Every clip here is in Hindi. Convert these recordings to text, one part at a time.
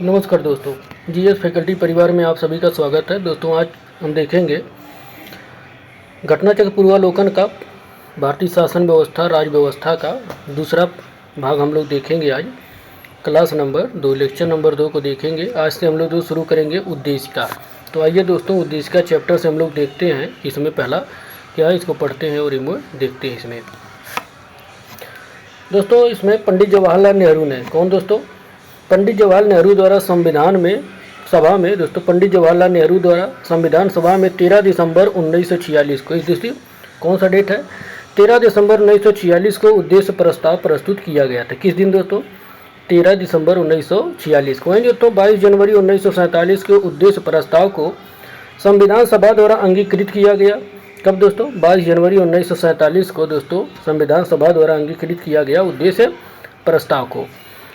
नमस्कार दोस्तों, जीएस फैकल्टी परिवार में आप सभी का स्वागत है। दोस्तों आज हम देखेंगे घटनाचक्र पूर्वावलोकन का भारतीय शासन व्यवस्था राज्य व्यवस्था का दूसरा भाग हम लोग देखेंगे। आज क्लास नंबर 2 लेक्चर नंबर 2 को देखेंगे। आज से हम लोग शुरू करेंगे उद्देशिका। तो आइए दोस्तों उद्देशिका चैप्टर से हम लोग देखते हैं इसमें पहला क्या है, इसको पढ़ते हैं और इनको देखते हैं। इसमें दोस्तों इसमें पंडित जवाहरलाल नेहरू ने, कौन दोस्तों, पंडित जवाहरलाल नेहरू द्वारा संविधान में सभा में दोस्तों पंडित जवाहरलाल नेहरू द्वारा संविधान सभा में 13 दिसंबर 1946 को, इस दिवस कौन सा डेट है, 13 दिसंबर 1946 को उद्देश्य प्रस्ताव प्रस्तुत किया गया था। किस दिन दोस्तों, 13 दिसंबर 1946 को। वहीं दोस्तों 22 जनवरी 1947 के उद्देश्य प्रस्ताव को संविधान सभा द्वारा अंगीकृत किया गया। कब दोस्तों, 22 जनवरी 1947 को दोस्तों संविधान सभा द्वारा अंगीकृत किया गया उद्देश्य प्रस्ताव को।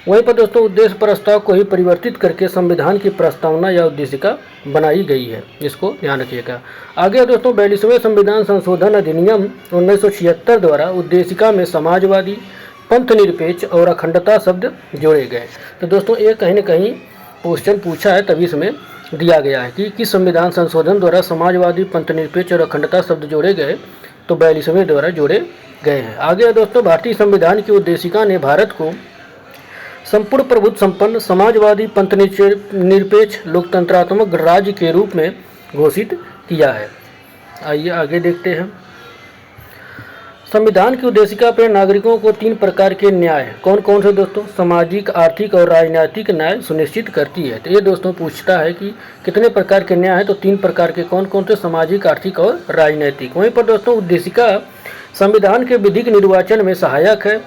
वहीं पर दोस्तों उद्देश्य प्रस्ताव को ही परिवर्तित करके संविधान की प्रस्तावना या उद्देशिका बनाई गई है, इसको ध्यान रखिएगा। आगे दोस्तों 42वें संविधान संशोधन अधिनियम 1976 द्वारा उद्देशिका में समाजवादी, पंथ निरपेक्ष और अखंडता शब्द जोड़े गए। तो दोस्तों ये कहीं न कहीं क्वेश्चन पूछा है, तभी इसमें दिया गया है कि किस संविधान संशोधन द्वारा समाजवादी, पंथ निरपेक्ष और अखंडता शब्द जोड़े गए, तो 42वें द्वारा जोड़े गए हैं। आगे दोस्तों भारतीय संविधान की उद्देशिका ने भारत को संपूर्ण प्रभुत्व संपन्न, समाजवादी, पंथ निरपेक्ष, लोकतंत्रात्मक राज्य के रूप में घोषित किया है। आइए आगे देखते हैं। संविधान की उद्देशिका पर नागरिकों को 3 प्रकार के न्याय, कौन कौन से दोस्तों, सामाजिक, आर्थिक और राजनीतिक न्याय सुनिश्चित करती है। तो ये दोस्तों पूछता है कि कितने प्रकार के न्याय है, तो 3 प्रकार के, कौन कौन से, सामाजिक, आर्थिक और राजनीतिक। वहीं पर दोस्तों उद्देशिका संविधान के विधिक निर्वाचन में सहायक है।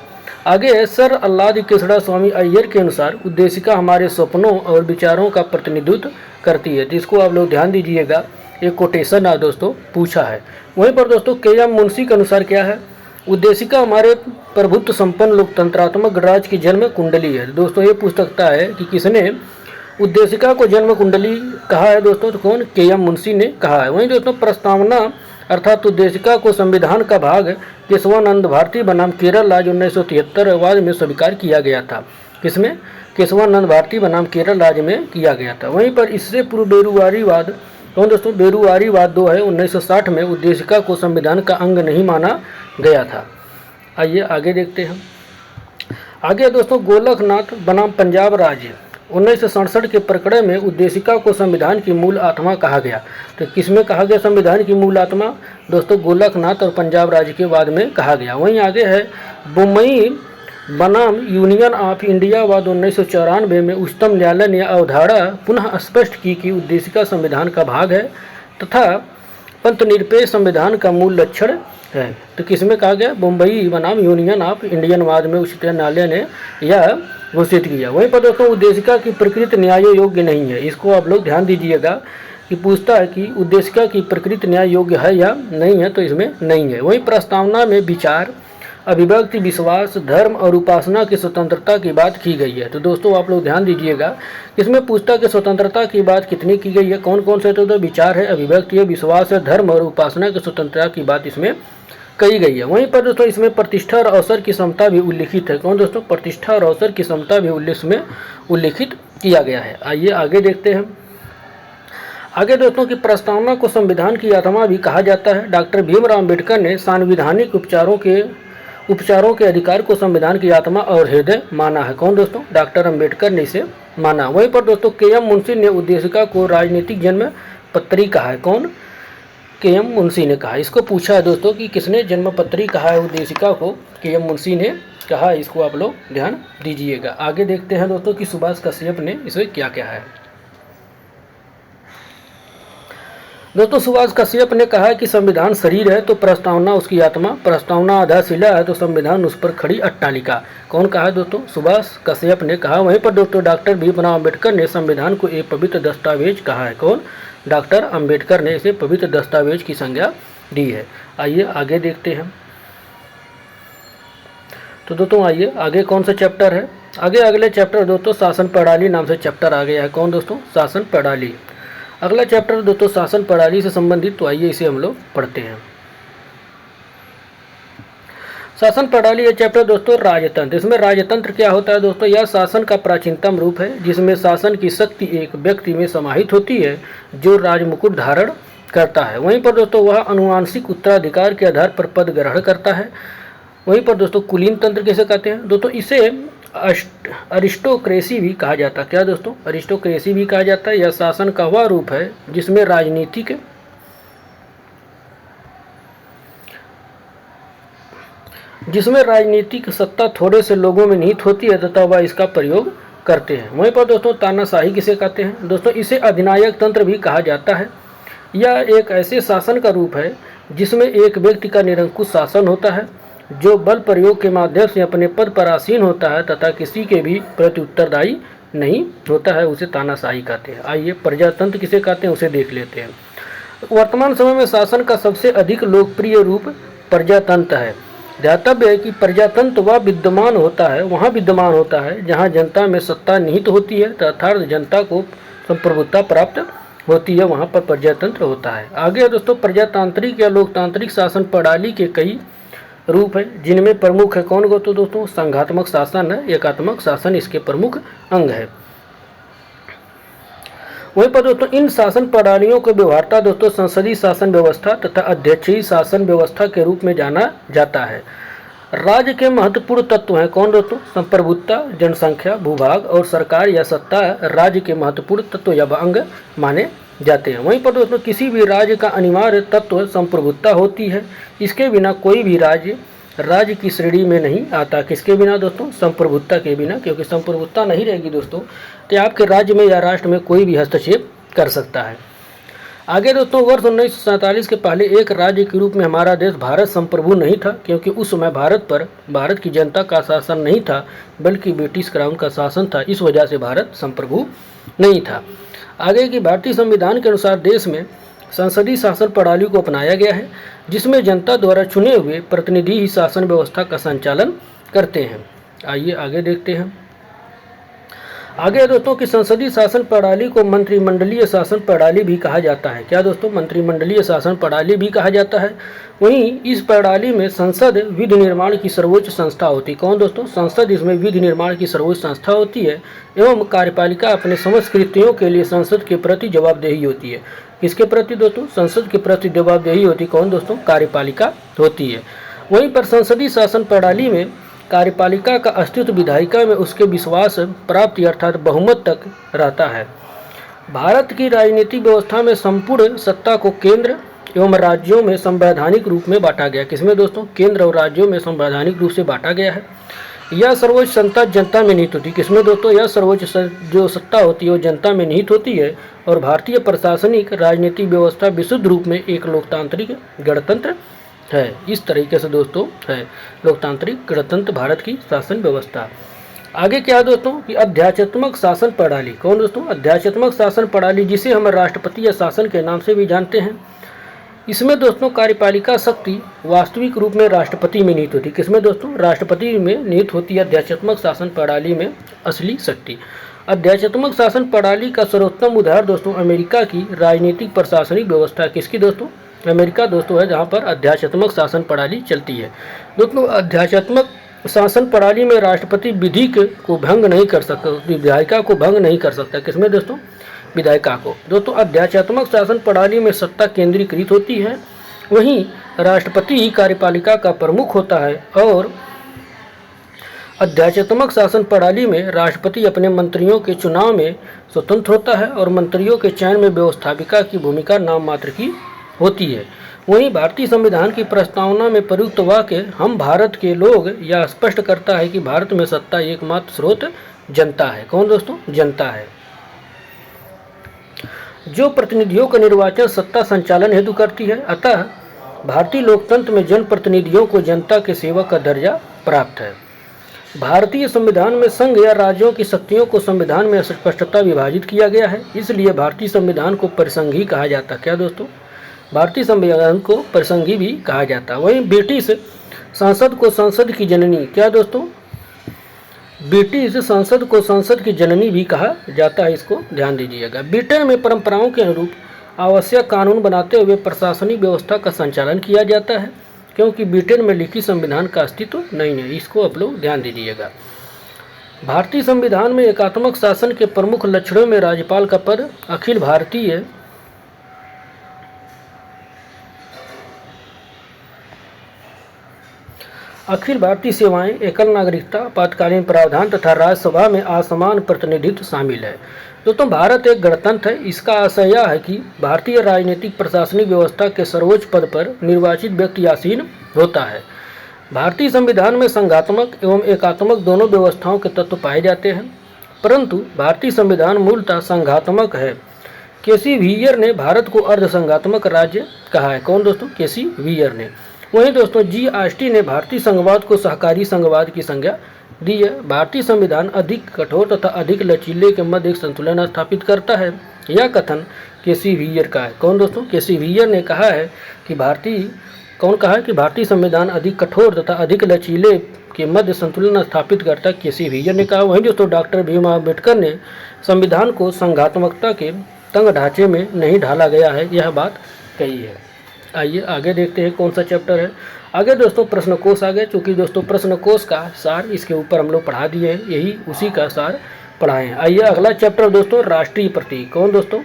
आगे है सर अल्लादी कृष्णा स्वामी अय्यर के अनुसार उद्देशिका हमारे सपनों और विचारों का प्रतिनिधित्व करती है। जिसको आप लोग ध्यान दीजिएगा, एक कोटेशन है दोस्तों पूछा है। वहीं पर दोस्तों के.एम. मुंशी के अनुसार क्या है, उद्देशिका हमारे प्रभुत्व संपन्न लोकतंत्रात्मक राज्य की जन्म कुंडली है। दोस्तों ये पूछ सकता है कि किसने उद्देशिका को जन्म कुंडली कहा है दोस्तों, तो कौन, के.एम. मुंशी ने कहा है। वहीं दोस्तों प्रस्तावना अर्थात उद्देशिका को संविधान का भाग केशवानंद भारती बनाम केरल राज्य 1973 वाद में स्वीकार किया गया था। किसमें, केशवानंद भारती बनाम केरल राज्य में किया गया था। वहीं पर इससे पूर्व बेरुवारीवाद, कौन दोस्तों, बेरुवारीवाद 2 है, 1960 में उद्देशिका को संविधान का अंग नहीं माना गया था। आइए आगे देखते हैं। आगे दोस्तों गोलकनाथ बनाम पंजाब राज्य 1967 के प्रकरण में उद्देशिका को संविधान की मूल आत्मा कहा गया। तो किसमें कहा गया संविधान की मूल आत्मा, दोस्तों गोलकनाथ और पंजाब राज्य के वाद में कहा गया। वहीं आगे है बम्बई बनाम यूनियन ऑफ इंडिया वाद 1994 में उच्चतम न्यायालय ने अवधारणा पुनः स्पष्ट की कि उद्देशिका संविधान का भाग है तथा पंथ निरपेक्ष संविधान का मूल लक्षण है। तो किसमें कहा गया, बम्बई बनाम यूनियन ऑफ इंडियन वाद में उच्चतम न्यायालय ने यह घोषित किया। वहीं पर दोस्तों उद्देशिका की प्रकृति न्याय योग्य नहीं है, इसको आप लोग ध्यान दीजिएगा कि पूछता है कि उद्देशिका की प्रकृति न्याय योग्य है या नहीं है, तो इसमें नहीं है। वहीं प्रस्तावना में विचार, अभिव्यक्ति, विश्वास, धर्म और उपासना की स्वतंत्रता की बात की गई है। तो दोस्तों आप लोग ध्यान दीजिएगा, इसमें पूछता कि स्वतंत्रता की बात कितनी की गई है, कौन कौन से, तो विचार है, अभिव्यक्ति है, विश्वास है, धर्म और उपासना की स्वतंत्रता की बात इसमें कही गई है। वहीं पर दोस्तों इसमें प्रतिष्ठा और अवसर की समता भी उल्लिखित है। कौन दोस्तों, प्रतिष्ठा और अवसर की समता भी उल्लिखित किया गया है। आइए आगे देखते हैं। आगे दोस्तों की प्रस्तावना को संविधान की आत्मा भी कहा जाता है। डॉक्टर भीमराव अम्बेडकर ने सांविधानिक उपचारों के अधिकार को संविधान की आत्मा और हृदय माना है। कौन दोस्तों, डॉक्टर अम्बेडकर ने इसे माना। वहीं पर दोस्तों के.एम. मुंशी ने उद्देशिका को राजनीतिक जन्म पत्री कहा है। कौन, के.एम. मुंशी ने कहा। इसको पूछा है दोस्तों कि किसने जन्मपत्री कहा है उद्देशिका को, के.एम. मुंशी ने कहा। इसको आप लोग ध्यान दीजिएगा। आगे देखते हैं दोस्तों कि सुभाष कश्यप ने इसे क्या कहा है। दोस्तों सुभाष कश्यप ने कहा कि संविधान शरीर है तो प्रस्तावना उसकी आत्मा, प्रस्तावना आधारशिला है तो संविधान उस पर खड़ी अट्टालिका। कौन कहा है दोस्तों, सुभाष कश्यप ने कहा। वहीं पर दोस्तों डॉक्टर भीमराव अम्बेडकर ने संविधान को एक पवित्र दस्तावेज कहा है। कौन, डॉक्टर अंबेडकर ने इसे पवित्र दस्तावेज की संज्ञा दी है। आइए आगे देखते हैं। तो दोस्तों आइए आगे कौन सा चैप्टर है, आगे अगले चैप्टर दोस्तों शासन प्रणाली नाम से चैप्टर आ गया है। कौन दोस्तों, शासन प्रणाली। अगला चैप्टर दोस्तों शासन प्रणाली से संबंधित, तो आइए इसे हम लोग पढ़ते हैं। शासन प्रणाली ये चैप्टर दोस्तों राजतंत्र। इसमें राजतंत्र क्या होता है दोस्तों? यह शासन का प्राचीनतम रूप है जिसमें शासन की शक्ति एक व्यक्ति में समाहित होती है जो राजमुकुट धारण करता है। वहीं पर दोस्तों वह अनुवांशिक उत्तराधिकार के आधार पर पद ग्रहण करता है। वहीं पर दोस्तों कुलीन तंत्र किसे कहते हैं दोस्तों? इसे अरिस्टोक्रेसी भी कहा जाता है। क्या दोस्तों? अरिस्टोक्रेसी भी कहा जाता है। यह शासन का वह रूप है जिसमें राजनीतिक सत्ता थोड़े से लोगों में निहित होती है तथा वह इसका प्रयोग करते हैं। वहीं पर दोस्तों तानाशाही किसे कहते हैं दोस्तों? इसे अधिनायक तंत्र भी कहा जाता है। यह एक ऐसे शासन का रूप है जिसमें एक व्यक्ति का निरंकुश शासन होता है जो बल प्रयोग के माध्यम से अपने पद पर आसीन होता है तथा किसी के भी प्रति उत्तरदायी नहीं होता है, उसे तानाशाही कहते हैं। आइए प्रजातंत्र किसे कहते हैं उसे देख लेते हैं। वर्तमान समय में शासन का सबसे अधिक लोकप्रिय रूप प्रजातंत्र है। ध्यातव्य है कि प्रजातंत्र वहाँ विद्यमान होता है जहाँ जनता में सत्ता निहित होती है तथा जनता को संप्रभुता प्राप्त होती है, वहाँ पर प्रजातंत्र होता है। आगे दोस्तों प्रजातांत्रिक या लोकतांत्रिक शासन प्रणाली के कई रूप है जिनमें प्रमुख है कौन को? तो दोस्तों संघात्मक शासन है, एकात्मक शासन इसके प्रमुख अंग है। वहीं पर दोस्तों इन शासन प्रणालियों को व्यवहारता दोस्तों संसदीय शासन व्यवस्था तथा अध्यक्षीय शासन व्यवस्था के रूप में जाना जाता है। राज्य के महत्वपूर्ण तत्व हैं कौन दोस्तों? संप्रभुता, जनसंख्या, भूभाग और सरकार या सत्ता राज्य के महत्वपूर्ण तत्व या अंग माने जाते हैं। वहीं पर दोस्तों किसी भी राज्य का अनिवार्य तत्व संप्रभुता होती है। इसके बिना कोई भी राज्य की श्रेणी में नहीं आता। किसके बिना दोस्तों? संप्रभुता के बिना, क्योंकि संप्रभुता नहीं रहेगी दोस्तों तो आपके राज्य में या राष्ट्र में कोई भी हस्तक्षेप कर सकता है। आगे दोस्तों वर्ष 1947 के पहले एक राज्य के रूप में हमारा देश भारत संप्रभु नहीं था, क्योंकि उस समय भारत की जनता का शासन नहीं था बल्कि ब्रिटिश क्राउन का शासन था। इस वजह से भारत संप्रभु नहीं था। आगे की भारतीय संविधान के अनुसार देश में संसदीय शासन प्रणाली को अपनाया गया है जिसमें जनता द्वारा चुने हुए प्रतिनिधि ही शासन व्यवस्था का संचालन करते हैं। आइए आगे देखते हैं। आगे दोस्तों कि संसदीय शासन प्रणाली को मंत्रिमंडलीय शासन प्रणाली भी कहा जाता है। क्या दोस्तों? मंत्रिमंडलीय शासन प्रणाली भी कहा जाता है। वहीं इस प्रणाली में संसद विधि निर्माण की सर्वोच्च संस्था होती है। कौन दोस्तों? संसद इसमें विधि निर्माण की सर्वोच्च संस्था होती है एवं कार्यपालिका अपने समस्त कृत्यों के लिए संसद के प्रति जवाबदेही होती है। किसके प्रति दोस्तों? संसद के प्रति जवाबदेही होती कौन दोस्तों? कार्यपालिका होती है। वहीं पर संसदीय शासन प्रणाली में कार्यपालिका का अस्तित्व विधायिका में उसके विश्वास प्राप्ति अर्थात बहुमत तक रहता है। भारत की राजनीतिक व्यवस्था में संपूर्ण सत्ता को केंद्र एवं राज्यों में संवैधानिक रूप में बांटा गया। किसमें दोस्तों? केंद्र और राज्यों में संवैधानिक रूप से बांटा गया है। यह सर्वोच्च सत्ता जनता में निहित होती है। किसमें दोस्तों? यह सर्वोच्च जो सत्ता होती है वो जनता में निहित होती है। और भारतीय प्रशासनिक राजनीतिक व्यवस्था विशुद्ध रूप में एक लोकतांत्रिक गणतंत्र है। इस तरीके से दोस्तों है लोकतांत्रिक गणतंत्र भारत की शासन व्यवस्था। आगे क्या है दोस्तों कि अध्यात्मक शासन प्रणाली। कौन दोस्तों? अध्यात्मक शासन प्रणाली जिसे हम राष्ट्रपति या शासन के नाम से भी जानते हैं। इसमें दोस्तों कार्यपालिका शक्ति वास्तविक रूप में राष्ट्रपति में निहित होती है। किसमें दोस्तों? राष्ट्रपति में निहित होती है अध्यात्मक शासन प्रणाली में असली शक्ति। अध्यात्मक शासन प्रणाली का सर्वोत्तम उदाहरण दोस्तों अमेरिका की राजनीतिक प्रशासनिक व्यवस्था। किसकी दोस्तों? अमेरिका दोस्तों है जहाँ पर अध्यात्मक शासन प्रणाली चलती है। दोस्तों अध्यात्मक शासन प्रणाली में राष्ट्रपति विधि को भंग नहीं कर सकता, विधायिका को भंग नहीं कर सकता। किसमें दोस्तों? विधायिका को। दोस्तों अध्यात्मक शासन प्रणाली में सत्ता केंद्रीकृत होती है। वहीं राष्ट्रपति ही कार्यपालिका का प्रमुख होता है। और अध्यात्मक शासन प्रणाली में राष्ट्रपति अपने मंत्रियों के चुनाव में स्वतंत्र होता है और मंत्रियों के चयन में व्यवस्थापिका की भूमिका नाम मात्र की होती है। वहीं भारतीय संविधान की प्रस्तावना में प्रयुक्त वाक्य हम भारत के लोग यह स्पष्ट करता है कि भारत में सत्ता एकमात्र स्रोत जनता है। कौन दोस्तों? जनता है, जो प्रतिनिधियों का निर्वाचन सत्ता संचालन हेतु करती है। अतः भारतीय लोकतंत्र में जनप्रतिनिधियों को जनता के सेवक का दर्जा प्राप्त है। भारतीय संविधान में संघ या राज्यों की शक्तियों को संविधान में स्पष्टता विभाजित किया गया है, इसलिए भारतीय संविधान को परिसंघी कहा जाता है। क्या दोस्तों? भारतीय संविधान को परिसंघी भी कहा जाता है। वहीं ब्रिटिश संसद को संसद की जननी। क्या दोस्तों? ब्रिटिश संसद को संसद की जननी भी कहा जाता है, इसको ध्यान दीजिएगा। ब्रिटेन में परंपराओं के अनुरूप आवश्यक कानून बनाते हुए प्रशासनिक व्यवस्था का संचालन किया जाता है। क्योंकि ब्रिटेन में लिखी संविधान का अस्तित्व नहीं है। इसको आप लोग ध्यान दीजिएगा। भारतीय संविधान में एकात्मक शासन के प्रमुख लक्षणों में राज्यपाल का पद, अखिल भारतीय सेवाएं, एकल नागरिकता, आपातकालीन प्रावधान तथा राज्यसभा में असमान प्रतिनिधित्व शामिल है। दोस्तों, भारत एक गणतंत्र है। इसका आशय यह है कि भारतीय राजनीतिक प्रशासनिक व्यवस्था के सर्वोच्च पद पर निर्वाचित व्यक्ति आसीन होता है। भारतीय संविधान में संघात्मक एवं एकात्मक दोनों व्यवस्थाओं के तत्व पाए जाते हैं, परंतु भारतीय संविधान मूलतः संघात्मक है। केसी व्हीयर ने भारत को अर्धसंघात्मक राज्य कहा है। कौन दोस्तों? केसी व्हीयर ने। वहीं दोस्तों जी आस्टी ने भारतीय संघवाद को सहकारी संघवाद की संज्ञा दी है। भारतीय संविधान अधिक कठोर तथा अधिक लचीले के मध्य एक संतुलन स्थापित करता है। यह कथन केसी व्हीयर का है। कौन दोस्तों? केसी व्हीयर ने कहा है कि भारतीय संविधान अधिक कठोर तथा अधिक लचीले के मध्य संतुलन स्थापित करता है, केसी व्हीयर ने कहा। वहीं दोस्तों डॉक्टर भीमराव अम्बेडकर ने संविधान को संघात्मकता के तंग ढांचे में नहीं ढाला गया है, यह बात कही है। आइए आगे देखते हैं कौन सा चैप्टर है। आगे दोस्तों प्रश्नकोश आ गए। चूँकि दोस्तों प्रश्नकोश का सार इसके ऊपर हम लोग पढ़ा दिए हैं, यही उसी का सार पढ़ाए हैं। आइए अगला चैप्टर दोस्तों राष्ट्रीय प्रतीक। कौन दोस्तों?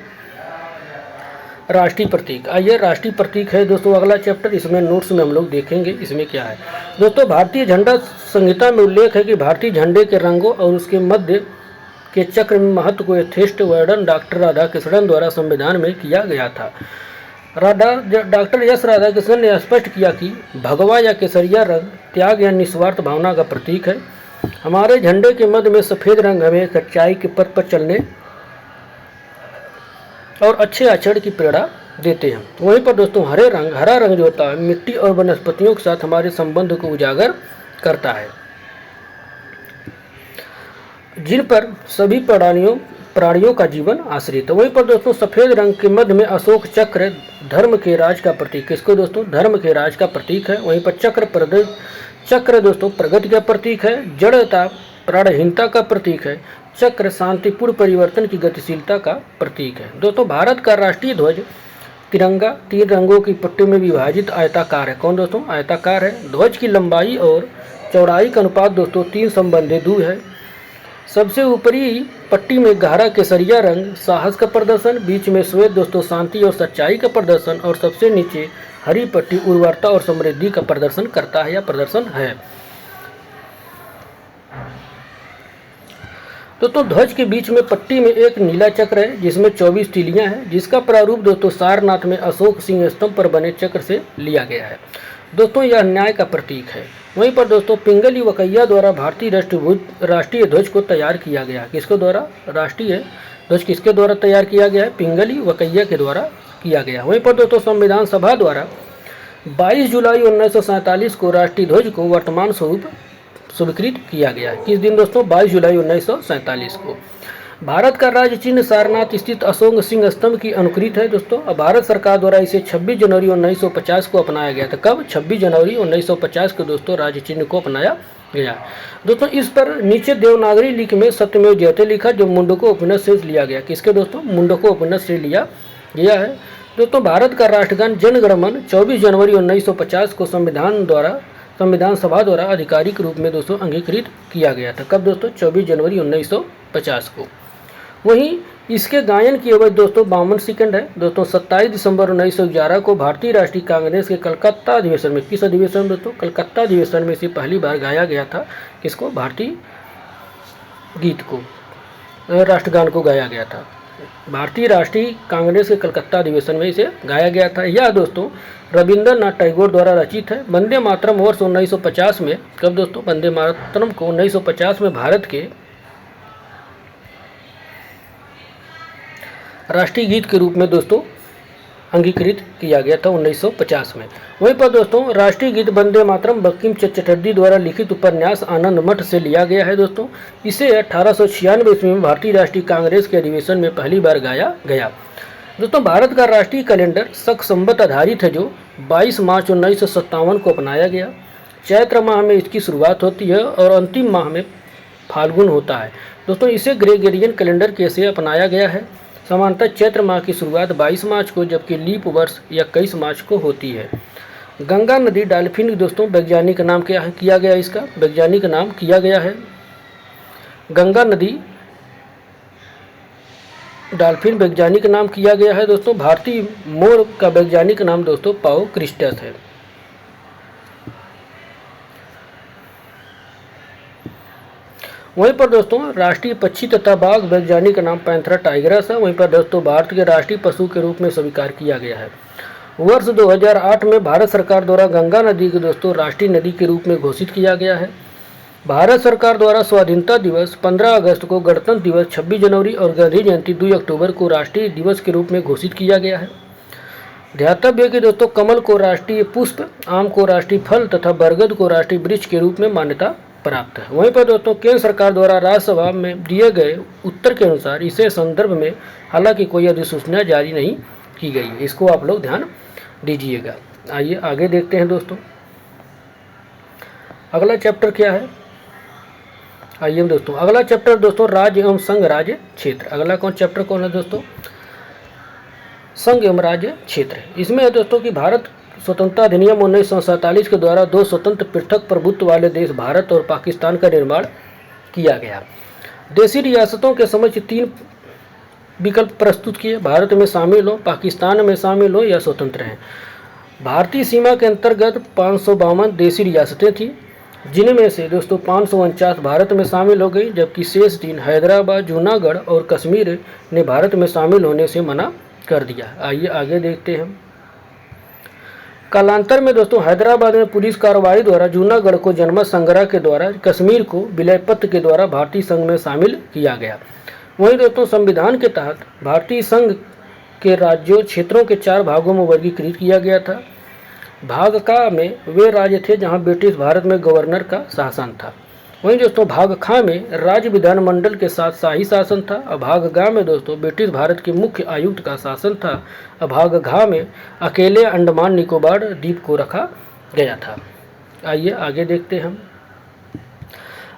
राष्ट्रीय प्रतीक। आइए राष्ट्रीय प्रतीक है दोस्तों अगला चैप्टर। इसमें नोट्स में हम लोग देखेंगे इसमें क्या है। दोस्तों भारतीय झंडा संहिता में उल्लेख है कि भारतीय झंडे के रंगों और उसके मध्य के चक्र में महत्व को यथेष्ट वर्णन डॉक्टर राधाकृष्णन द्वारा संविधान में किया गया था। डॉक्टर एस राधाकृष्णन ने स्पष्ट किया कि भगवा या केसरिया रंग त्याग या निस्वार्थ भावना का प्रतीक है। हमारे झंडे के मध्य में सफ़ेद रंग हमें सच्चाई के पथ पर चलने और अच्छे आचरण की प्रेरणा देते हैं। वहीं पर दोस्तों हरा रंग जो होता है मिट्टी और वनस्पतियों के साथ हमारे संबंध को उजागर करता है, जिन पर सभी प्राणियों का जीवन आश्रित है। वहीं पर दोस्तों सफ़ेद रंग के मध्य में अशोक चक्र धर्म के राज का प्रतीक। किसको दोस्तों? धर्म के राज का प्रतीक है। वहीं पर चक्र दोस्तों प्रगति का प्रतीक है। जड़ता प्राणहीनता का प्रतीक है। चक्र शांतिपूर्ण परिवर्तन की गतिशीलता का प्रतीक है। दोस्तों भारत का राष्ट्रीय ध्वज तिरंगा 3 रंगों की पट्टी में विभाजित आयताकार है। कौन दोस्तों? आयताकार है। ध्वज की लंबाई और चौड़ाई का अनुपात दोस्तों 3 संबंधित 2 है। सबसे ऊपरी पट्टी में गहरा केसरिया रंग साहस का प्रदर्शन, बीच में श्वेत दोस्तों शांति और सच्चाई का प्रदर्शन, और सबसे नीचे हरी पट्टी उर्वरता और समृद्धि का प्रदर्शन करता है या प्रदर्शन है। दोस्तों ध्वज के बीच में पट्टी में एक नीला चक्र है जिसमें 24 तीलियां हैं, जिसका प्रारूप दोस्तों सारनाथ में अशोक सिंह स्तंभ पर बने चक्र से लिया गया है। दोस्तों यह न्याय का प्रतीक है। वहीं पर दोस्तों पिंगली वकैया द्वारा भारतीय राष्ट्रीय ध्वज को तैयार किया गया। किसको द्वारा? राष्ट्रीय ध्वज किसके द्वारा तैयार किया गया है? पिंगली वकैया के द्वारा किया गया। वहीं पर दोस्तों संविधान सभा द्वारा 22 जुलाई 1947 को राष्ट्रीय ध्वज को वर्तमान स्वरूप स्वीकृत किया गया है। किस दिन दोस्तों? 22 जुलाई 1947 को। भारत का राज्य चिन्ह सारनाथ स्थित अशोक सिंह स्तंभ की अनुकृत है दोस्तों। भारत सरकार द्वारा इसे 26 जनवरी 1950 को अपनाया गया था। कब? 26 जनवरी 1950 को दोस्तों राज्य चिन्ह को अपनाया गया। दोस्तों इस पर नीचे देवनागरी लिपि में सत्यमेव जयते लिखा, जो मुंडको उपनिषद से लिया गया। किसके दोस्तों? मुंडको उपनिषद से लिया गया है। दोस्तों भारत का राष्ट्रगान जन गण मन 24 जनवरी 1950 को संविधान सभा द्वारा आधिकारिक रूप में दोस्तों अंगीकृत किया गया था। कब दोस्तों? 24 जनवरी 1950 को। वहीं इसके गायन की अवधि दोस्तों 52 सेकंड है। दोस्तों 27 दिसंबर 1911 को भारतीय राष्ट्रीय कांग्रेस के कलकत्ता अधिवेशन में, किस अधिवेशन दोस्तों? कलकत्ता अधिवेशन में इसे पहली बार गाया गया था। किसको? भारतीय गीत को, राष्ट्रगान को गाया गया था। भारतीय राष्ट्रीय कांग्रेस के कलकत्ता अधिवेशन में इसे गाया गया था। यह दोस्तों रविंद्रनाथ टैगोर द्वारा रचित है। वंदे मातरम वर्ष 1950 में, कब दोस्तों? वंदे मातरम को 1950 में भारत के राष्ट्रीय गीत के रूप में दोस्तों अंगीकृत किया गया था 1950 में। वहीं पर दोस्तों राष्ट्रीय गीत वंदे मातरम बंकिम चंद्र चटर्जी द्वारा लिखित उपन्यास आनंद मठ से लिया गया है दोस्तों। इसे 1896 ईस्वी में भारतीय राष्ट्रीय कांग्रेस के अधिवेशन में पहली बार गाया गया। दोस्तों भारत का राष्ट्रीय कैलेंडर शक संवत आधारित है, जो 22 मार्च 1957 को अपनाया गया। चैत्र माह में इसकी शुरुआत होती है और अंतिम माह में फाल्गुन होता है। दोस्तों इसे ग्रेगोरियन कैलेंडर कैसे अपनाया गया है। सामान्यतः चैत्र माह की शुरुआत 22 मार्च को, जबकि लीप वर्ष 21 मार्च को होती है। गंगा नदी डॉल्फिन दोस्तों वैज्ञानिक नाम क्या है किया गया, इसका वैज्ञानिक नाम किया गया है गंगा नदी डॉल्फिन वैज्ञानिक नाम किया गया है दोस्तों। भारतीय मोर का वैज्ञानिक नाम दोस्तों पाओ क्रिस्टस है। वहीं पर दोस्तों राष्ट्रीय पक्षी तथा बाघ वैज्ञानिक नाम पैंथरा टाइगरस है। वहीं पर दोस्तों भारत के राष्ट्रीय पशु के रूप में स्वीकार किया गया है। वर्ष 2008 में भारत सरकार द्वारा गंगा नदी को दोस्तों राष्ट्रीय नदी के रूप में घोषित किया गया है। भारत सरकार द्वारा स्वाधीनता दिवस 15 अगस्त को, गणतंत्र दिवस 26 जनवरी और गांधी जयंती 2 अक्टूबर को राष्ट्रीय दिवस के रूप में घोषित किया गया है। ध्यातव्य है कि दोस्तों कमल को राष्ट्रीय पुष्प, आम को राष्ट्रीय फल तथा बरगद को राष्ट्रीय वृक्ष के रूप में मान्यता प्राप्त है। वहीं पर दोस्तों केंद्र सरकार द्वारा राज्यसभा में दिए गए उत्तर के अनुसार इसे संदर्भ में हालांकि कोई अधिसूचना जारी नहीं की गई है, इसको आप लोग ध्यान दीजिएगा। आइए आगे देखते हैं दोस्तों, अगला चैप्टर क्या है। आइए दोस्तों अगला चैप्टर दोस्तों राज्य एवं संघ राज्य क्षेत्र। अगला चैप्टर कौन है दोस्तों, संघ एवं राज्य क्षेत्र। इसमें है दोस्तों कि भारत स्वतंत्रता अधिनियम 1947 के द्वारा 2 स्वतंत्र पृथक प्रभुत्व वाले देश भारत और पाकिस्तान का निर्माण किया गया। देशी रियासतों के समक्ष 3 विकल्प प्रस्तुत किए, भारत में शामिल हो, पाकिस्तान में शामिल हो या स्वतंत्र हैं। भारतीय सीमा के अंतर्गत 552 देशी रियासतें थीं, जिनमें से दोस्तों 549 भारत में शामिल हो गई, जबकि शेष 3 हैदराबाद, जूनागढ़ और कश्मीर ने भारत में शामिल होने से मना कर दिया। आइए आगे देखते हैं। कालांतर में दोस्तों हैदराबाद में पुलिस कार्रवाई द्वारा जूनागढ़ को जनमत संग्रह के द्वारा, कश्मीर को विलय पत्र के द्वारा भारतीय संघ में शामिल किया गया। वहीं दोस्तों संविधान के तहत भारतीय संघ के राज्यों क्षेत्रों के 4 भागों में वर्गीकृत किया गया था। भाग का में वे राज्य थे जहां ब्रिटिश भारत में गवर्नर का शासन था। वहीं दोस्तों भाग खा में राज्य विधानमंडल के साथ शाही शासन था। और भाग गा में दोस्तों ब्रिटिश भारत के मुख्य आयुक्त का शासन था। और भाग घा में अकेले अंडमान निकोबार द्वीप को रखा गया था। आइए आगे देखते हैं हम।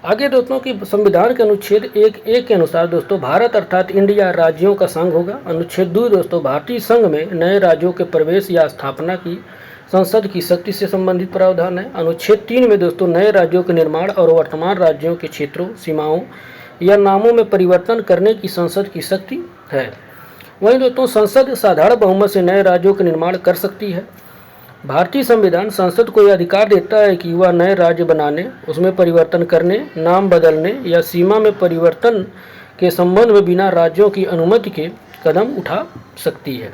आगे दोस्तों कि संविधान के अनुच्छेद 1(1) के अनुसार दोस्तों भारत अर्थात इंडिया राज्यों का संघ होगा। अनुच्छेद 2 दोस्तों भारतीय संघ में नए राज्यों के प्रवेश या स्थापना की संसद की शक्ति से संबंधित प्रावधान है। अनुच्छेद 3 में दोस्तों नए राज्यों के निर्माण और वर्तमान राज्यों के क्षेत्रों, सीमाओं या नामों में परिवर्तन करने की संसद की शक्ति है। वहीं दोस्तों संसद साधारण बहुमत से नए राज्यों का निर्माण कर सकती है। भारतीय संविधान संसद को यह अधिकार देता है कि वह नए राज्य बनाने, उसमें परिवर्तन करने, नाम बदलने या सीमा में परिवर्तन के संबंध में बिना राज्यों की अनुमति के कदम उठा सकती है।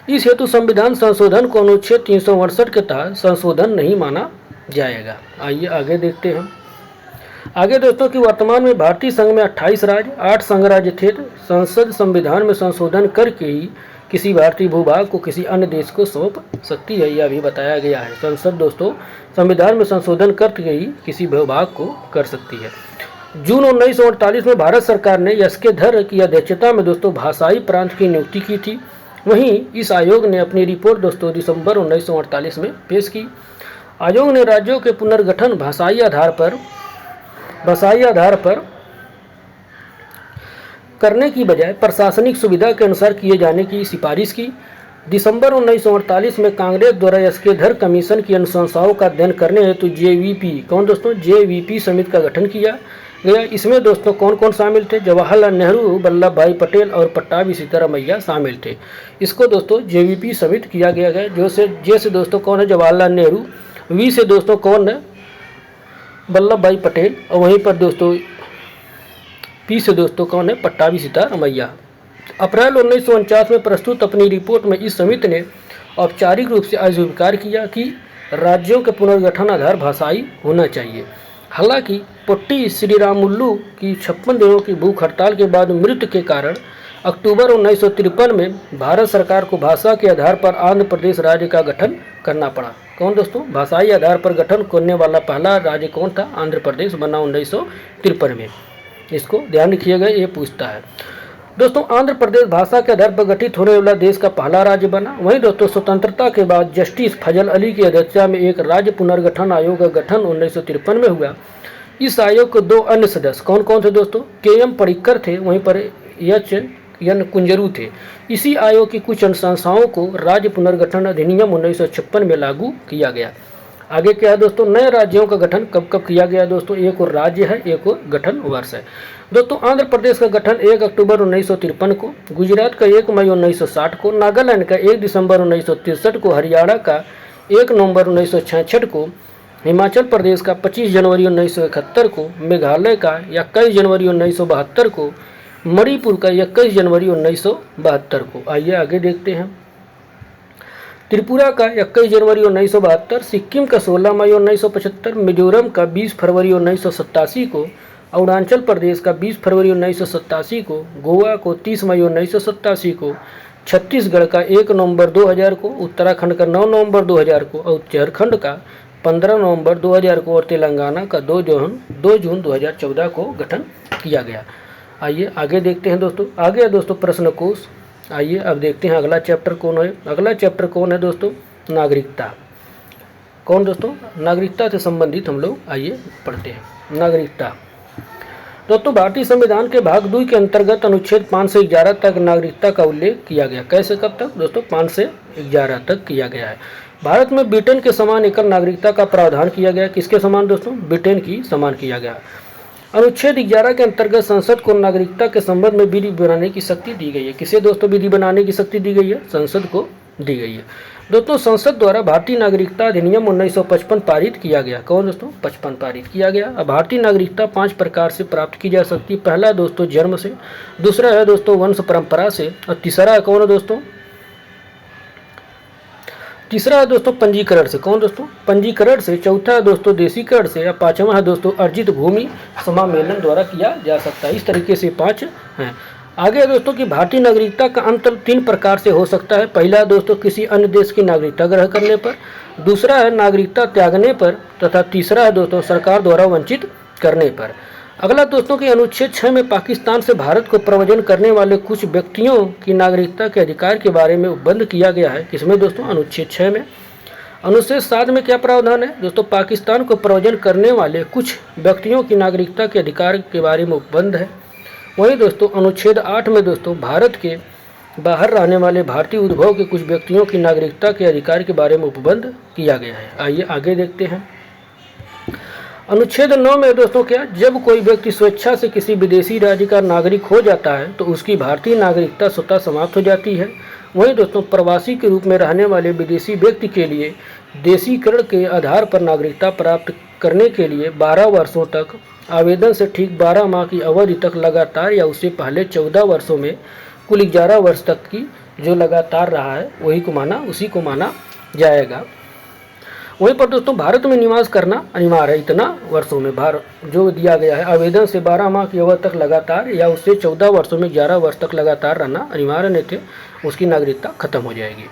इस हेतु संविधान संशोधन को अनुच्छेद 368 के तहत संशोधन नहीं माना जाएगा। आइए आगे देखते हैं। आगे दोस्तों कि वर्तमान में भारतीय संघ में 28 राज्य, 8 संघ राज्य थे। संसद संविधान में संशोधन करके ही किसी भारतीय भूभाग को किसी अन्य देश को सौंप सकती है, यह भी बताया गया है। संसद दोस्तों संविधान में संशोधन करके ही किसी भूभाग को कर सकती है। जून 1948 में भारत सरकार ने एस.के. धर की अध्यक्षता में दोस्तों भाषाई प्रांत की नियुक्ति की थी। वहीं इस आयोग ने अपनी रिपोर्ट दोस्तों दिसंबर 1948 में पेश की। आयोग ने राज्यों के पुनर्गठन भाषाई आधार पर करने की बजाय प्रशासनिक सुविधा के अनुसार किए जाने की सिफारिश की। दिसंबर 1948 में कांग्रेस द्वारा एस.के. धर कमीशन की अनुशंसाओं का अध्ययन करने हेतु जेवीपी समिति का गठन किया गया। इसमें दोस्तों कौन कौन शामिल थे? जवाहरलाल नेहरू, वल्लभ भाई पटेल और पट्टाभी सीतारामैया शामिल थे। इसको दोस्तों जेवीपी समिति किया गया है। जे से दोस्तों कौन है? जवाहरलाल नेहरू। वी से दोस्तों कौन है? वल्लभ भाई पटेल। और वहीं पर दोस्तों पी से दोस्तों कौन है? पट्टाभी सीतारामैया। अप्रैल 1949 में प्रस्तुत अपनी रिपोर्ट में इस समिति ने औपचारिक रूप से अस्वीकार किया कि राज्यों के पुनर्गठन आधार भाषाई होना चाहिए। हालांकि पोट्टी श्रीरामुलु की 56 दिनों की भूख हड़ताल के बाद मृत्यु के कारण अक्टूबर 1953 में भारत सरकार को भाषा के आधार पर आंध्र प्रदेश राज्य का गठन करना पड़ा। कौन दोस्तों? भाषाई आधार पर गठन करने वाला पहला राज्य कौन था? आंध्र प्रदेश बना 1953 में। इसको ध्यान रखिएगा, ये पूछता है। दोस्तों आंध्र प्रदेश भाषा के आधार पर गठित होने वाला देश का पहला राज्य बना। वहीं दोस्तों स्वतंत्रता के बाद जस्टिस फजल अली की अध्यक्षता में एक राज्य पुनर्गठन आयोग का गठन 1953 में हुआ। इस आयोग के 2 अन्य सदस्य कौन कौन थे दोस्तों? के.एम. पडिक्कर थे, वहीं पर एच. एन कुंजरू थे। इसी आयोग की कुछ अनुशंसाओं को राज्य पुनर्गठन अधिनियम 1956 में लागू किया गया। आगे क्या है दोस्तों, नए राज्यों का गठन कब कब किया गया दोस्तों, एक और राज्य है, एक और गठन वर्ष है दोस्तों। आंध्र प्रदेश का गठन 1 अक्टूबर 1953 को, गुजरात का 1 मई 1960 को, नागालैंड का 1 दिसंबर 1963 को, हरियाणा का 1 नवंबर 1966 को, हिमाचल प्रदेश का 25 जनवरी 1971 को, मेघालय का 21 जनवरी 1972 को, मणिपुर का 21 जनवरी 1972 को। आइए आगे देखते हैं। त्रिपुरा का 21 जनवरी 1972, सिक्किम का 16 मई 1975, मिजोरम का 20 फरवरी 1987 को, अरुणाचल प्रदेश का 20 फरवरी 1987 को, गोवा को 30 मई 1987 को, छत्तीसगढ़ का 1 नवंबर 2000 को, उत्तराखंड का 9 नवंबर 2000 को, और झारखंड का 15 नवंबर 2000 को, और तेलंगाना का 2 जून 2014 को गठन किया गया। आइए आगे देखते हैं दोस्तों। आगे है दोस्तों प्रश्न कोश। आइए अब देखते हैं अगला चैप्टर कौन है। अगला चैप्टर कौन है दोस्तों, नागरिकता। कौन दोस्तों, नागरिकता से संबंधित हम लोग आइए पढ़ते हैं। नागरिकता दोस्तों, भारतीय संविधान के भाग 2 के अंतर्गत अनुच्छेद 5 से 11 तक नागरिकता का उल्लेख किया गया। कैसे, कब तक दोस्तों, 5 से 11 तक किया गया है। भारत में ब्रिटेन के समान एकल नागरिकता का प्रावधान किया गया। किसके समान दोस्तों, ब्रिटेन की समान किया गया। अनुच्छेद 11 के अंतर्गत संसद को नागरिकता के संबंध में विधि बनाने की शक्ति दी गई है। किसे दोस्तों विधि बनाने की शक्ति दी गई है, संसद को दी गई है दोस्तों। संसद द्वारा भारतीय नागरिकता अधिनियम 1955 पारित किया गया। कौन दोस्तों, 55 पारित किया गया। अब भारतीय नागरिकता 5 प्रकार से प्राप्त की जा सकती है। पहला दोस्तों जन्म से, दूसरा है दोस्तों वंश परंपरा से, और तीसरा है कौन है दोस्तों, तीसरा है दोस्तों पंजीकरण से। कौन दोस्तों, पंजीकरण से। चौथा है दोस्तों देशीकरण से, या पांचवा है दोस्तों अर्जित भूमि समामेलन द्वारा किया जा सकता है। इस तरीके से 5 हैं। आगे है दोस्तों कि भारतीय नागरिकता का अंतर 3 प्रकार से हो सकता है। पहला दोस्तों किसी अन्य देश की नागरिकता ग्रहण करने पर, दूसरा है नागरिकता त्यागने पर, तथा तीसरा है दोस्तों सरकार द्वारा वंचित करने पर। अगला दोस्तों कि अनुच्छेद 6 में पाकिस्तान से भारत को प्रव्रजन करने वाले कुछ व्यक्तियों की नागरिकता के अधिकार के बारे में उपबंध किया गया है। किसमें दोस्तों, अनुच्छेद 6 में। अनुच्छेद 7 में क्या प्रावधान है दोस्तों, पाकिस्तान को प्रव्रजन करने वाले कुछ व्यक्तियों की नागरिकता के अधिकार के बारे में उपबंध है। वहीं दोस्तों अनुच्छेद 8 में दोस्तों भारत के बाहर रहने वाले भारतीय उद्भव के कुछ व्यक्तियों की नागरिकता के अधिकार के बारे में उपबंध किया गया है। आइए आगे देखते हैं। अनुच्छेद 9 में दोस्तों क्या, जब कोई व्यक्ति स्वेच्छा से किसी विदेशी राज्य का नागरिक हो जाता है तो उसकी भारतीय नागरिकता स्वतः समाप्त हो जाती है। वहीं दोस्तों प्रवासी के रूप में रहने वाले विदेशी व्यक्ति के लिए देशीकरण के आधार पर नागरिकता प्राप्त करने के लिए 12 वर्षों तक, आवेदन से ठीक 12 माह की अवधि तक लगातार, या उससे पहले 14 वर्षों में कुल 11 वर्ष तक की जो लगातार रहा है उसी को माना जाएगा। वहीं पर दोस्तों भारत में निवास करना अनिवार्य है। इतना वर्षों में भारत जो दिया गया है, आवेदन से 12 माह की अवधि तक लगातार, या उससे 14 वर्षों में 11 वर्ष तक लगातार रहना अनिवार्य नहीं थे, उसकी नागरिकता खत्म हो जाएगी।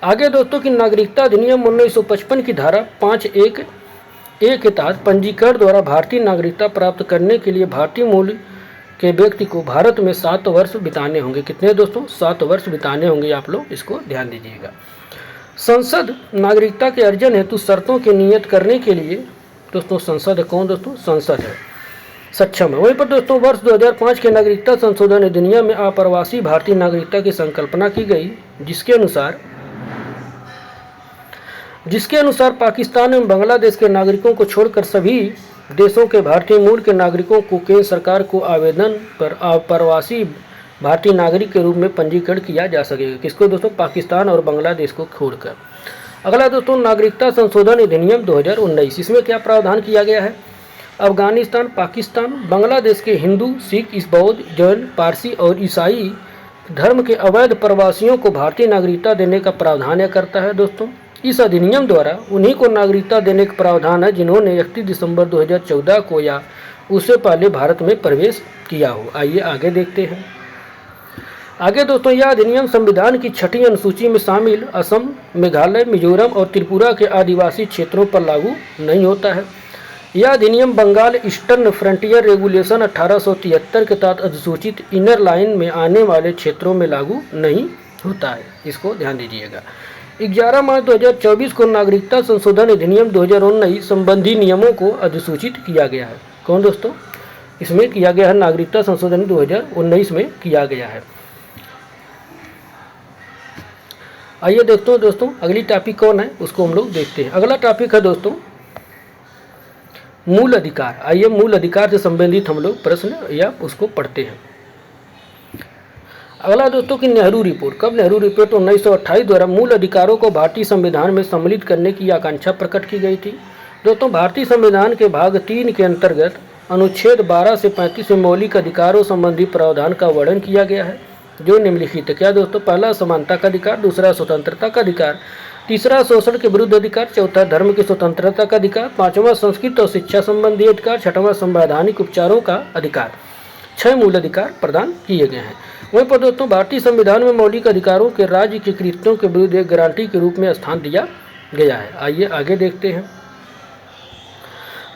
आगे दोस्तों की नागरिकता अधिनियम 1955 की धारा 5(1)(a) के तहत पंजीकरण द्वारा भारतीय नागरिकता प्राप्त करने के लिए भारतीय मूल के व्यक्ति को भारत में 7 वर्ष बिताने होंगे। कितने दोस्तों, 7 वर्ष बिताने होंगे। आप लोग इसको ध्यान दीजिएगा। संसद नागरिकता के अर्जन हेतु शर्तों के नियत करने के लिए दोस्तों संसद है। कौन दोस्तों, संसद है, सक्षम है। वहीं पर दोस्तों वर्ष 2005 के नागरिकता संशोधन अधिनियम में अप्रवासी भारतीय नागरिकता की संकल्पना की गई, जिसके अनुसार पाकिस्तान एवं बांग्लादेश के नागरिकों को छोड़कर सभी देशों के भारतीय मूल के नागरिकों को केंद्र सरकार को आवेदन पर अप्रवासी भारतीय नागरिक के रूप में पंजीकरण किया जा सकेगा। किसको दोस्तों, पाकिस्तान और बांग्लादेश को छोड़कर। अगला दोस्तों नागरिकता संशोधन अधिनियम 2019। इसमें क्या प्रावधान किया गया है, अफगानिस्तान, पाकिस्तान, बांग्लादेश के हिंदू, सिख, बौद्ध, जैन, पारसी और ईसाई धर्म के अवैध प्रवासियों को भारतीय नागरिकता देने का प्रावधान करता है। दोस्तों इस अधिनियम द्वारा उन्हीं को नागरिकता देने का प्रावधान है जिन्होंने 31 दिसंबर 2014 को या उससे पहले भारत में प्रवेश किया हो। आइए आगे देखते हैं। आगे दोस्तों यह अधिनियम संविधान की 6ठी अनुसूची में शामिल असम, मेघालय, मिजोरम और त्रिपुरा के आदिवासी क्षेत्रों पर लागू नहीं होता है। यह अधिनियम बंगाल ईस्टर्न फ्रंटियर रेगुलेशन 1873 के तहत अधिसूचित इनर लाइन में आने वाले क्षेत्रों में लागू नहीं होता है। इसको ध्यान दीजिएगा। 11 मार्च 2024 को नागरिकता संशोधन अधिनियम 2019 संबंधी नियमों को अधिसूचित किया गया है। कौन दोस्तों, इसमें किया गया है, नागरिकता संशोधन 2019 में किया गया है। आइए देखते हैं दोस्तों अगली टॉपिक कौन है, उसको हम लोग देखते हैं। अगला टॉपिक है दोस्तों मूल अधिकार। आइए मूल अधिकार से संबंधित हम लोग प्रश्न या उसको पढ़ते हैं। अगला दोस्तों की नेहरू रिपोर्ट। कब नेहरू रिपोर्ट 1928 द्वारा मूल अधिकारों को भारतीय संविधान में सम्मिलित करने की आकांक्षा प्रकट की गई थी। दोस्तों भारतीय संविधान के भाग 3 के अंतर्गत अनुच्छेद 12 से 35 में मौलिक अधिकारों संबंधी प्रावधान का वर्णन किया गया है, जो निम्नलिखित है। क्या दोस्तों? पहला समानता का अधिकार, दूसरा स्वतंत्रता का अधिकार, तीसरा शोषण के विरुद्ध अधिकार, चौथा धर्म की स्वतंत्रता का अधिकार, पांचवा संस्कृत और शिक्षा संबंधी अधिकार, छठवां संवैधानिक उपचारों का अधिकार। 6 मूल अधिकार प्रदान किए गए हैं। वहीं पर दोस्तों भारतीय संविधान में मौलिक अधिकारों के राज्य के कृत्यों के विरुद्ध एक गारंटी के रूप में स्थान दिया गया है। आइए आगे देखते हैं।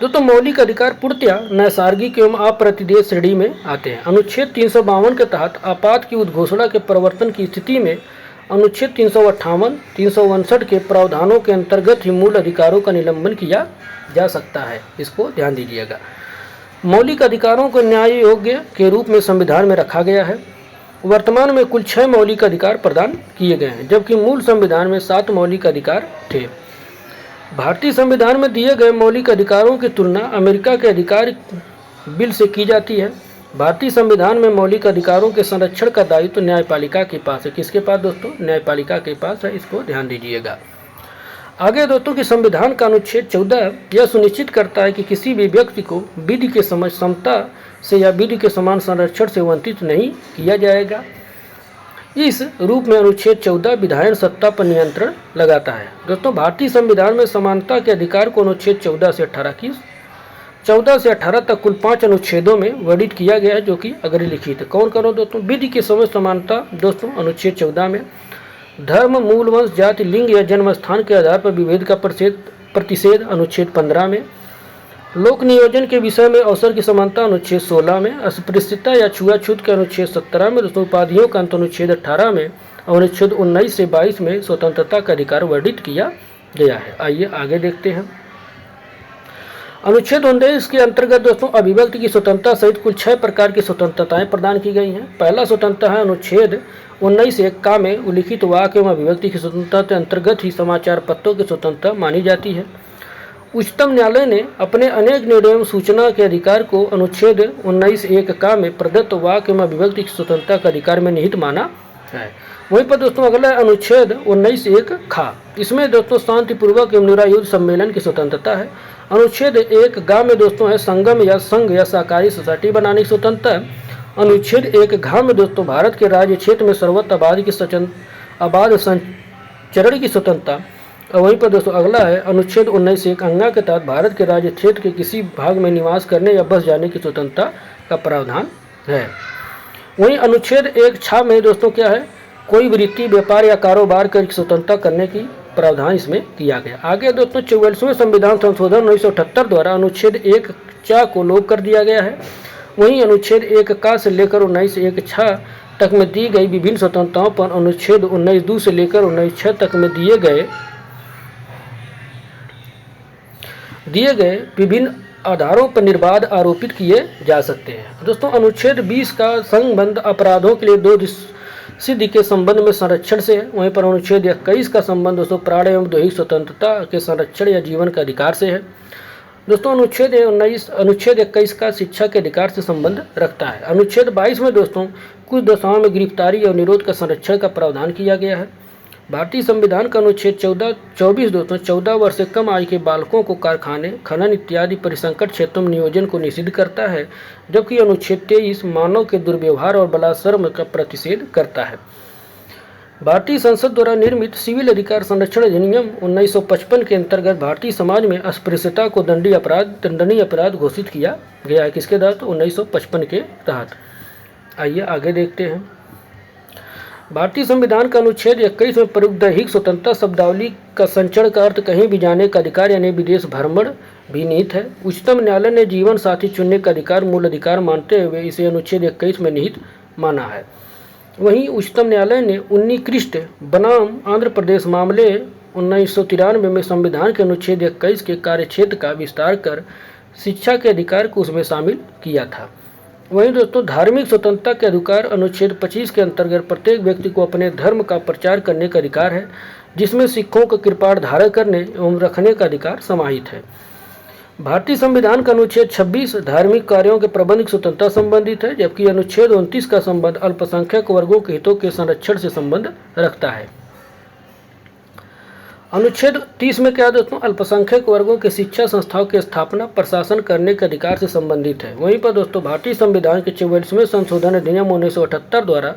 दोस्तों मौलिक अधिकार पूर्णतया नैसर्गिक एवं अप्रतिदेश श्रेणी में आते हैं। अनुच्छेद 352 के तहत आपात की उद्घोषणा के प्रवर्तन की स्थिति में अनुच्छेद 358, 359 के प्रावधानों के अंतर्गत ही मूल अधिकारों का निलंबन किया जा सकता है। इसको ध्यान दीजिएगा। मौलिक अधिकारों को न्याय योग्य के रूप में संविधान में रखा गया है। वर्तमान में कुल 6 मौलिक अधिकार प्रदान किए गए हैं, जबकि मूल संविधान में 7 मौलिक अधिकार थे। भारतीय संविधान में दिए गए मौलिक अधिकारों की तुलना अमेरिका के अधिकार बिल से की जाती है। भारतीय संविधान में मौलिक अधिकारों के संरक्षण का दायित्व न्यायपालिका के पास है। किसके पास दोस्तों? न्यायपालिका के पास है। इसको ध्यान दीजिएगा। आगे दोस्तों कि संविधान का अनुच्छेद 14 यह सुनिश्चित करता है कि किसी भी व्यक्ति को विधि के समता से या विधि के समान संरक्षण से वंचित नहीं किया जाएगा। इस रूप में अनुच्छेद 14 विधायन सत्ता पर नियंत्रण लगाता है। दोस्तों भारतीय संविधान में समानता के अधिकार को अनुच्छेद 14 से 18 तक कुल 5 अनुच्छेदों में वर्णित किया गया है, जो कि अग्रलिखित है। कौन करो दोस्तों? विधि के समय समानता दोस्तों अनुच्छेद 14 में, धर्म, मूल वंश, जाति, लिंग या जन्म स्थान के आधार पर विभेद का प्रतिषेध अनुच्छेद 15 में, लोक नियोजन के विषय में अवसर की समानता अनुच्छेद 16 में, अस्पृश्यता या छुआछूत के अनुच्छेद 17 में, दोस्तों उपाधियों का अंत अनुच्छेद 18 में और अनुच्छेद 19 से 22 में स्वतंत्रता का अधिकार वर्णित किया गया है। आइए आगे देखते हैं। अनुच्छेद 19 के अंतर्गत दोस्तों अभिव्यक्ति की स्वतंत्रता सहित कुल 6 प्रकार की स्वतंत्रताएं प्रदान की गई हैं। पहला स्वतंत्रता है अनुच्छेद 19(1) का में उल्लिखित वाक्य एवं अभिव्यक्ति की स्वतंत्रता के अंतर्गत ही समाचार पत्रों की स्वतंत्रता मानी जाती है। उच्चतम न्यायालय ने अपने अनेक निर्णयों एवं सूचना के अधिकार को अनुच्छेद 19(1) का में प्रदत्त वाक्य एवं अभिव्यक्ति की स्वतंत्रता का अधिकार में निहित माना है। वहीं पर दोस्तों अगला अनुच्छेद 19(1) खा। इसमें दोस्तों शांतिपूर्वक एवं निरायुध सम्मेलन की स्वतंत्रता है। अनुच्छेद 1 गा में दोस्तों है संगम या संघ या सहकारी सोसाइटी बनाने की स्वतंत्रता है। अनुच्छेद 1 घ में दोस्तों भारत के राज्य क्षेत्र में सर्वत्र आबाद संचरण की स्वतंत्रता। और वहीं पर दोस्तों अगला है अनुच्छेद 19(1) अंगा के तहत भारत के राज्य क्षेत्र के किसी भाग में निवास करने या बस जाने की स्वतंत्रता का प्रावधान है। वहीं अनुच्छेद 1 छा में दोस्तों क्या है? कोई वृत्ति, व्यापार या कारोबार की स्वतंत्रता करने की प्रावधान इसमें किया गया। आगे दोस्तों 44वें संविधान संशोधन 1978 द्वारा अनुच्छेद 1 चा को लोप कर दिया गया है। वहीं अनुच्छेद 1 का से लेकर 19(1) छा तक में दी गई विभिन्न स्वतंत्रताओं पर अनुच्छेद 19(2) से लेकर 19(6) तक में दिए गए विभिन्न आधारों पर निर्बाध आरोपित किए जा सकते हैं। दोस्तों अनुच्छेद 20 का संबंध अपराधों के लिए 2 सिद्धि के संबंध में संरक्षण से है। वहीं पर अनुच्छेद 21 का संबंध दोस्तों प्राण एवं दैहिक स्वतंत्रता के संरक्षण या जीवन के अधिकार से है। दोस्तों अनुच्छेद 21 का शिक्षा के अधिकार से संबंध रखता है। अनुच्छेद 22 में दोस्तों कुछ दशाओं में गिरफ्तारी और निरोध का संरक्षण का प्रावधान किया गया है। भारतीय संविधान का अनुच्छेद 24 दोस्तों 14 वर्ष से कम आयु के बालकों को कारखाने, खनन इत्यादि परिसंकट क्षेत्रों में नियोजन को निषिद्ध करता है, जबकि अनुच्छेद 23 मानव के दुर्व्यवहार और बलात्संग का प्रतिषेध करता है। भारतीय संसद द्वारा निर्मित सिविल अधिकार संरक्षण अधिनियम 1955 के अंतर्गत भारतीय समाज में अस्पृश्यता को दंडनीय अपराध घोषित किया गया है। किसके तहत? 1955 के तहत। आइए आगे देखते हैं। भारतीय संविधान का अनुच्छेद 21 में प्रयुक्त दैहिक स्वतंत्रता शब्दावली का संचरण का अर्थ कहीं भी जाने का अधिकार यानी विदेश भ्रमण भी निहित है। उच्चतम न्यायालय ने जीवन साथी चुनने का अधिकार मूल अधिकार मानते हुए इसे अनुच्छेद 21 में निहित माना है। वहीं उच्चतम न्यायालय ने उन्नीकृष्ट बनाम आंध्र प्रदेश मामले 1993 में संविधान के अनुच्छेद 21 के कार्यक्षेत्र का विस्तार कर शिक्षा के अधिकार को उसमें शामिल किया था। वहीं दोस्तों धार्मिक स्वतंत्रता के अधिकार अनुच्छेद 25 के अंतर्गत प्रत्येक व्यक्ति को अपने धर्म का प्रचार करने का अधिकार है, जिसमें सिखों का कृपाण धारण करने एवं रखने का अधिकार समाहित है। भारतीय संविधान का अनुच्छेद 26 धार्मिक कार्यों के प्रबंध की स्वतंत्रता संबंधित है, जबकि अनुच्छेद 29 का संबंध अल्पसंख्यक वर्गों के हितों के संरक्षण से संबंध रखता है। अनुच्छेद 30 में क्या दोस्तों, अल्पसंख्यक वर्गों के शिक्षा संस्थाओं की स्थापना प्रशासन करने के अधिकार से संबंधित है। वहीं पर दोस्तों भारतीय संविधान के 44वें संशोधन अधिनियम 1978 द्वारा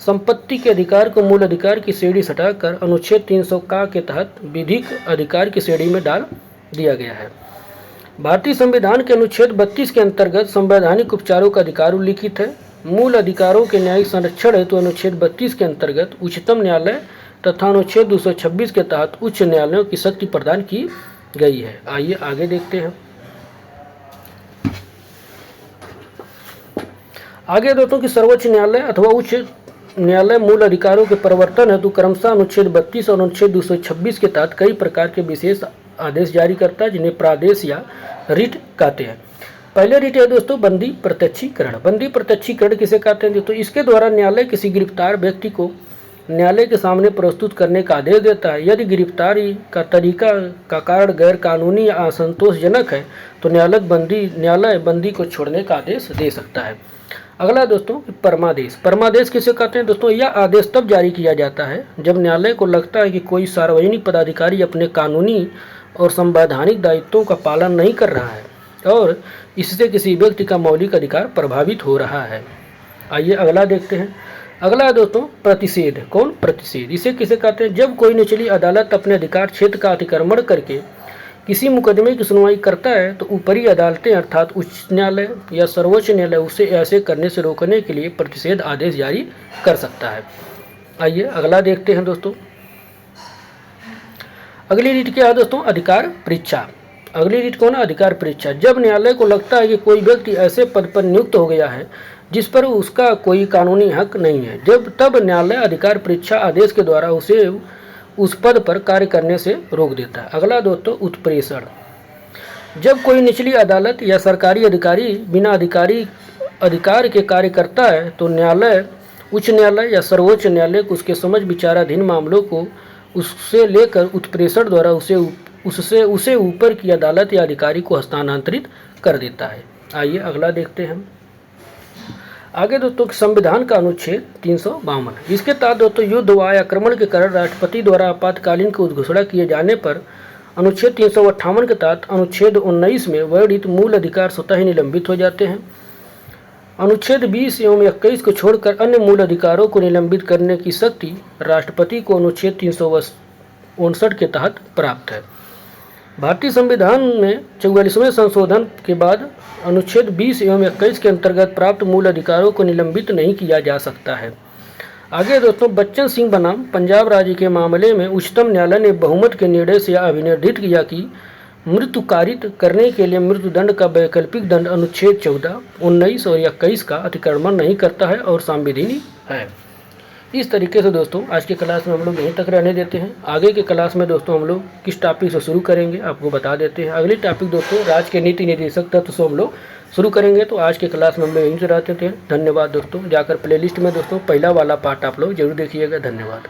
संपत्ति के अधिकार को मूल अधिकार की श्रेणी से हटाकर अनुच्छेद 300 का के तहत विधिक अधिकार की श्रेणी में डाल दिया गया है। भारतीय संविधान के अनुच्छेद 32 के अंतर्गत संवैधानिक उपचारों का अधिकार उल्लिखित है। मूल अधिकारों के न्यायिक संरक्षण हेतु अनुच्छेद 32 के अंतर्गत उच्चतम न्यायालय तथा अनुच्छेद 226 के तहत उच्च न्यायालयों की शक्ति प्रदान की गई है। आइए आगे देखते हैं। आगे दोस्तों कि सर्वोच्च न्यायालय अथवा उच्च न्यायालय मूल अधिकारों के परिवर्तन हेतु क्रमशः अनुच्छेद 32 और अनुच्छेद 226 के तहत कई प्रकार के विशेष आदेश जारी करता है, जिन्हें प्रादेश या रिट कहते हैं। पहले रिट है दोस्तों बंदी प्रत्यक्षीकरण। बंदी प्रत्यक्षीकरण किसे कहते हैं दोस्तों, इसके द्वारा न्यायालय किसी गिरफ्तार व्यक्ति को न्यायालय के सामने प्रस्तुत करने का आदेश देता है। यदि गिरफ्तारी का तरीका का कारण गैर कानूनी या असंतोषजनक है तो न्यायालय बंदी को छोड़ने का आदेश दे सकता है। अगला दोस्तों परमादेश। परमादेश किसे कहते हैं दोस्तों, यह आदेश तब जारी किया जाता है जब न्यायालय को लगता है कि कोई सार्वजनिक पदाधिकारी अपने कानूनी और संवैधानिक दायित्वों का पालन नहीं कर रहा है और इससे किसी व्यक्ति का मौलिक अधिकार प्रभावित हो रहा है। आइए अगला देखते हैं। अगला है दोस्तों प्रतिषेध। कौन? प्रतिषेध। इसे किसे कहते हैं, जब कोई निचली अदालत अपने अधिकार क्षेत्र का अतिक्रमण करके किसी मुकदमे की सुनवाई करता है तो ऊपरी अदालतें अर्थात उच्च न्यायालय या सर्वोच्च न्यायालय उसे ऐसे करने से रोकने के लिए प्रतिषेध आदेश जारी कर सकता है। आइए अगला देखते हैं दोस्तों। अगली रीत क्या है दोस्तों, अधिकार परीक्षा। अगली रीत कौन है, अधिकार परीक्षा। जब न्यायालय को लगता है कि कोई व्यक्ति ऐसे पद पर नियुक्त हो गया है जिस पर उसका कोई कानूनी हक नहीं है, तब न्यायालय अधिकार परीक्षा आदेश के द्वारा उसे उस पद पर कार्य करने से रोक देता है। अगला दोस्तों उत्प्रेषण। जब कोई निचली अदालत या सरकारी अधिकारी बिना अधिकार के कार्य करता है तो न्यायालय, उच्च न्यायालय या सर्वोच्च न्यायालय को उसके समझ विचाराधीन मामलों को उससे लेकर उत्प्रेषण द्वारा उसे ऊपर की अदालत या अधिकारी को हस्तांतरित कर देता है। आइए अगला देखते हैं। आगे दोस्तों संविधान का अनुच्छेद 352। इसके तहत दोस्तों युद्ध व आक्रमण के कारण राष्ट्रपति द्वारा आपातकालीन की घोषणा किए जाने पर अनुच्छेद 358 के तहत अनुच्छेद 19 में वर्णित मूल अधिकार स्वतः ही निलंबित हो जाते हैं। अनुच्छेद 20 एवं 21 को छोड़कर अन्य मूल अधिकारों को निलंबित करने की शक्ति राष्ट्रपति को अनुच्छेद 359 के तहत प्राप्त है। भारतीय संविधान में 44वें संशोधन के बाद अनुच्छेद 20 एवं 21 के अंतर्गत प्राप्त मूल अधिकारों को निलंबित नहीं किया जा सकता है। आगे दोस्तों बच्चन सिंह बनाम पंजाब राज्य के मामले में उच्चतम न्यायालय ने बहुमत के निर्णय से अभिनिर्णित किया कि मृत्यु कारित करने के लिए मृत्युदंड का वैकल्पिक दंड अनुच्छेद 14, 19 और 21 का अतिक्रमण नहीं करता है और संविधानिक है। इस तरीके से दोस्तों आज के क्लास में हम लोग यहीं तक रहने देते हैं। आगे के क्लास में दोस्तों हम लोग किस टॉपिक से शुरू करेंगे आपको बता देते हैं। अगली टॉपिक दोस्तों राज्य के नीति निर्देशक तत्व से हम लोग शुरू करेंगे। तो आज के क्लास में हम लोग यहीं से रहते थे। धन्यवाद दोस्तों। जाकर प्लेलिस्ट में दोस्तों पहला वाला पार्ट आप लोग जरूर देखिएगा। धन्यवाद।